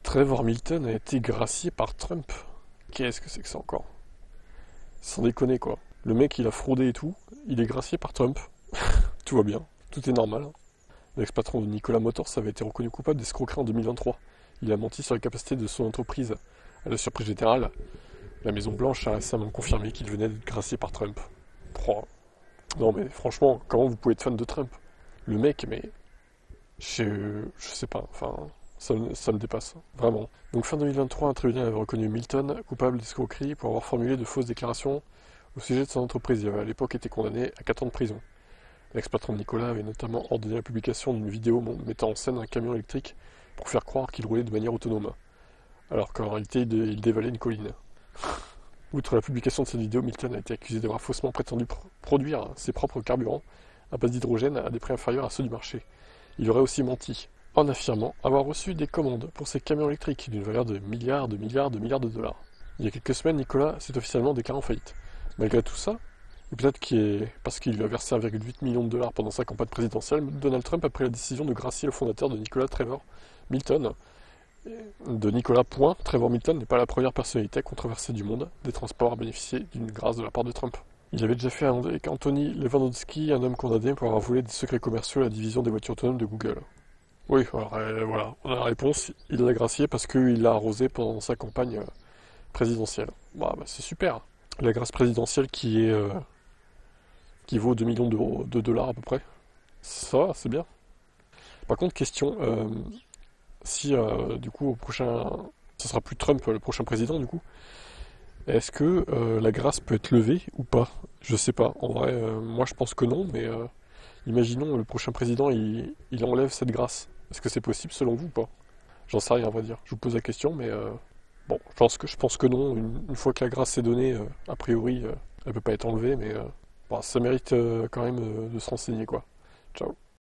Trevor Milton a été gracié par Trump. Qu'est-ce que c'est que ça encore? Sans déconner quoi. Le mec il a fraudé et tout, il est gracié par Trump. Tout va bien, tout est normal. L'ex-patron de Nikola Motors avait été reconnu coupable d'escroquerie en 2023. Il a menti sur la capacité de son entreprise. À la surprise générale, la Maison Blanche a récemment confirmé qu'il venait d'être gracié par Trump. Oh. Non mais franchement, comment vous pouvez être fan de Trump? Le mec, mais... Je sais pas, enfin... Ça me dépasse, vraiment. Donc fin 2023, un tribunal avait reconnu Milton coupable d'escroquerie pour avoir formulé de fausses déclarations au sujet de son entreprise. Il avait à l'époque été condamné à 4 ans de prison. L'ex-patron de Nikola avait notamment ordonné la publication d'une vidéo mettant en scène un camion électrique pour faire croire qu'il roulait de manière autonome, alors qu'en réalité il dévalait une colline. Outre la publication de cette vidéo, Milton a été accusé d'avoir faussement prétendu produire ses propres carburants à base d'hydrogène à des prix inférieurs à ceux du marché. Il aurait aussi menti en affirmant avoir reçu des commandes pour ses camions électriques d'une valeur de milliards de dollars. Il y a quelques semaines, Nikola s'est officiellement déclaré en faillite. Malgré tout ça, et peut-être parce qu'il lui a versé 1,8 million de dollars pendant sa campagne présidentielle, Donald Trump a pris la décision de gracier le fondateur de Nikola, Trevor Milton. De Nikola, Trevor Milton n'est pas la première personnalité controversée du monde des transports à bénéficier d'une grâce de la part de Trump. Il avait déjà fait avec Anthony Lewandowski, un homme condamné pour avoir volé des secrets commerciaux à la division des voitures autonomes de Google. Oui, alors voilà, on a la réponse, il l'a gracié parce qu'il l'a arrosé pendant sa campagne présidentielle. Bah, c'est super. La grâce présidentielle qui vaut 2 millions de dollars à peu près. Ça va, c'est bien. Par contre, question, si du coup au prochain, ça sera plus Trump le prochain président du coup, est-ce que la grâce peut être levée ou pas? Je sais pas. En vrai, moi je pense que non, mais imaginons le prochain président il enlève cette grâce. Est-ce que c'est possible selon vous ou pas? J'en sais rien à vrai dire. Je vous pose la question, mais bon, je pense que non. Une fois que la grâce est donnée, a priori, elle peut pas être enlevée, mais bon, ça mérite quand même de se renseigner quoi. Ciao.